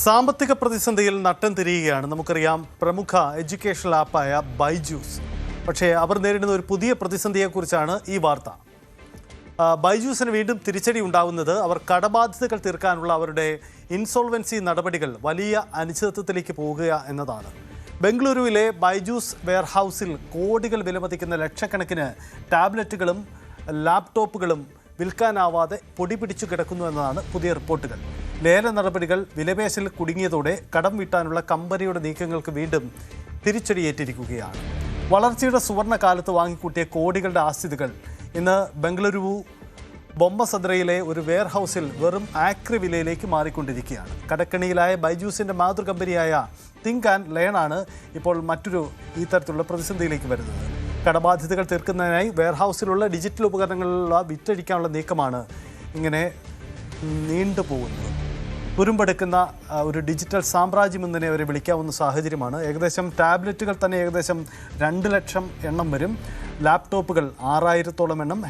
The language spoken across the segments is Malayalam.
സാമ്പത്തിക പ്രതിസന്ധിയിൽ നട്ടം തിരിയുകയാണ്. നമുക്കറിയാം, പ്രമുഖ എഡ്യൂക്കേഷണൽ ആപ്പായ ബൈജൂസ്. പക്ഷേ അവർ നേരിടുന്ന ഒരു പുതിയ പ്രതിസന്ധിയെക്കുറിച്ചാണ് ഈ വാർത്ത. ബൈജൂസിന് വീണ്ടും തിരിച്ചടി ഉണ്ടാകുന്നത് അവർ കടബാധ്യതകൾ തീർക്കാനുള്ള അവരുടെ ഇൻസോൾവൻസി നടപടികൾ വലിയ അനിശ്ചിതത്വത്തിലേക്ക് പോകുക എന്നതാണ്. ബംഗളൂരുവിലെ ബൈജൂസ് വെയർഹൌസിൽ കോടികൾ വിലമതിക്കുന്ന ലക്ഷക്കണക്കിന് ടാബ്ലറ്റുകളും ലാപ്ടോപ്പുകളും വിൽക്കാനാവാതെ പൊടി പിടിച്ചു കിടക്കുന്നു എന്നതാണ് പുതിയ റിപ്പോർട്ടുകൾ. ലേല നടപടികൾ വിലപേശൽ കുടുങ്ങിയതോടെ കടം വീട്ടാനുള്ള കമ്പനിയുടെ നീക്കങ്ങൾക്ക് വീണ്ടും തിരിച്ചടിയേറ്റിരിക്കുകയാണ്. വളർച്ചയുടെ സുവർണ കാലത്ത് വാങ്ങിക്കൂട്ടിയ കോടികളുടെ ആസ്തികൾ ഇന്ന് ബംഗളൂരു ബൊമ്മസദ്രയിലെ ഒരു വെയർഹൌസിൽ വെറും ആക്രി വിലയിലേക്ക് മാറിക്കൊണ്ടിരിക്കുകയാണ്. കടക്കണിയിലായ ബൈജൂസിൻ്റെ മാതൃകമ്പനിയായ തിങ്ക് ആൻഡ് ലേണാണ് ഇപ്പോൾ മറ്റൊരു ഈ തരത്തിലുള്ള പ്രതിസന്ധിയിലേക്ക് വരുന്നത്. കടബാധ്യതകൾ തീർക്കുന്നതിനായി വെയർഹൌസിലുള്ള ഡിജിറ്റൽ ഉപകരണങ്ങളിലുള്ള വിറ്റഴിക്കാനുള്ള നീക്കമാണ് ഇങ്ങനെ നീണ്ടുപോകുന്നത്. തുരുമ്പെടുക്കുന്ന ഒരു ഡിജിറ്റൽ സാമ്രാജ്യം എന്ന് തന്നെ അവരെ വിളിക്കാവുന്ന സാഹചര്യമാണ്. ഏകദേശം ടാബ്ലറ്റുകൾ തന്നെ ഏകദേശം 2 ലക്ഷം എണ്ണം വരും. ലാപ്ടോപ്പുകൾ 6000-ഓളം എണ്ണം,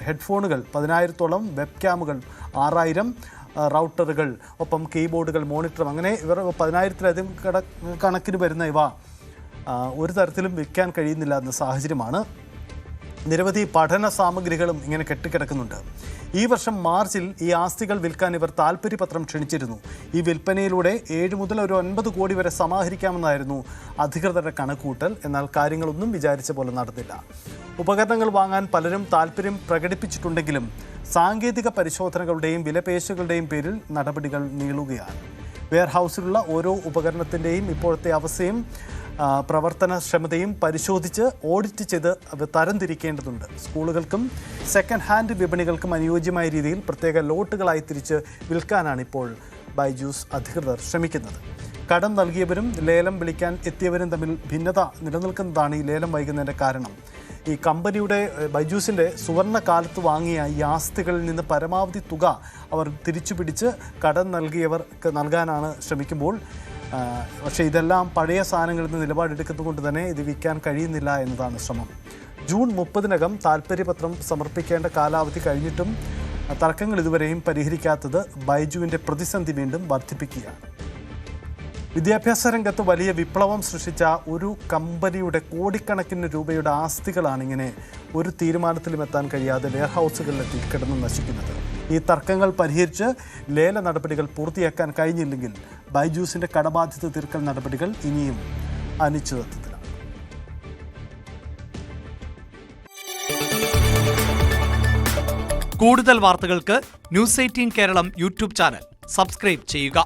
ഹെഡ്ഫോണുകൾ 10,000-ഓളം, വെബ് ക്യാമുകൾ 6000, റൗട്ടറുകൾ, ഒപ്പം കീബോർഡുകൾ, മോണിറ്റർ, അങ്ങനെ ഇവർ 10,000-ലധികം കണക്കിന് വരുന്ന ഇവ ഒരു തരത്തിലും വിൽക്കാൻ കഴിയുന്നില്ല എന്ന സാഹചര്യമാണ്. നിരവധി പഠന സാമഗ്രികളും ഇങ്ങനെ കെട്ടിക്കിടക്കുന്നുണ്ട്. ഈ വർഷം മാർച്ചിൽ ഈ ആസ്തികൾ വിൽക്കാൻ ഇവർ താൽപ്പര്യപത്രം ക്ഷണിച്ചിരുന്നു. ഈ വിൽപ്പനയിലൂടെ 7 മുതൽ 9 കോടി വരെ സമാഹരിക്കാമെന്നായിരുന്നു അധികൃതരുടെ കണക്കുകൂട്ടൽ. എന്നാൽ കാര്യങ്ങളൊന്നും വിചാരിച്ച പോലെ നടന്നില്ല. ഉപകരണങ്ങൾ വാങ്ങാൻ പലരും താൽപ്പര്യം പ്രകടിപ്പിച്ചിട്ടുണ്ടെങ്കിലും സാങ്കേതിക പരിശോധനകളുടെയും വിലപേശലുകളുടെയും പേരിൽ നടപടികൾ നീളുകയാണ്. വെയർഹൌസിലുള്ള ഓരോ ഉപകരണത്തിൻ്റെയും ഇപ്പോഴത്തെ അവസ്ഥയും പ്രവർത്തനക്ഷമതയും പരിശോധിച്ച് ഓഡിറ്റ് ചെയ്ത് തരംതിരിക്കേണ്ടതുണ്ട്. സ്കൂളുകൾക്കും സെക്കൻഡ് ഹാൻഡ് വിപണികൾക്കും അനുയോജ്യമായ രീതിയിൽ പ്രത്യേക ലോട്ടുകളായി തിരിച്ച് വിൽക്കാനാണ് ഇപ്പോൾ ബൈജൂസ് അധികൃതർ ശ്രമിക്കുന്നത്. കടം നൽകിയവരും ലേലം വിളിക്കാൻ എത്തിയവരും തമ്മിൽ ഭിന്നത നിലനിൽക്കുന്നതാണ് ഈ ലേലം വൈകുന്നതിൻ്റെ കാരണം. ഈ കമ്പനിയുടെ ബൈജൂസിൻ്റെ സുവർണ കാലത്ത് വാങ്ങിയ ഈ ആസ്തികളിൽ നിന്ന് പരമാവധി തുക അവർ തിരിച്ചു പിടിച്ച് കടം നൽകിയവർക്ക് നൽകാനാണ് ശ്രമിക്കുമ്പോൾ, പക്ഷേ ഇതെല്ലാം പഴയ സാധനങ്ങളിൽ നിന്ന് നിലപാടെടുക്കുന്നത് കൊണ്ട് തന്നെ ഇത് വിൽക്കാൻ കഴിയുന്നില്ല എന്നതാണ് ശ്രമം. ജൂൺ 30-നകം താൽപ്പര്യപത്രം സമർപ്പിക്കേണ്ട കാലാവധി കഴിഞ്ഞിട്ടും തർക്കങ്ങൾ ഇതുവരെയും പരിഹരിക്കാത്തത് ബൈജുവിൻ്റെ പ്രതിസന്ധി വീണ്ടും വർദ്ധിപ്പിക്കുകയാണ്. വിദ്യാഭ്യാസ രംഗത്ത് വലിയ വിപ്ലവം സൃഷ്ടിച്ച ഒരു കമ്പനിയുടെ കോടിക്കണക്കിന് രൂപയുടെ ആസ്തികളാണ് ഇങ്ങനെ ഒരു തീരുമാനത്തിലും എത്താൻ കഴിയാതെ വെയർഹൌസുകളിലെത്തി കിടന്ന് നശിക്കുന്നത്. ഈ തർക്കങ്ങൾ പരിഹരിച്ച് ലേല നടപടികൾ പൂർത്തിയാക്കാൻ കഴിഞ്ഞില്ലെങ്കിൽ ബൈജൂസിൻ്റെ കടബാധ്യത തീർക്കൽ നടപടികൾ ഇനിയും അനിശ്ചിതത്വത്തിലാണ്. കൂടുതൽ വാർത്തകൾക്ക് News 18 Keralam YouTube channel subscribe ചെയ്യുക.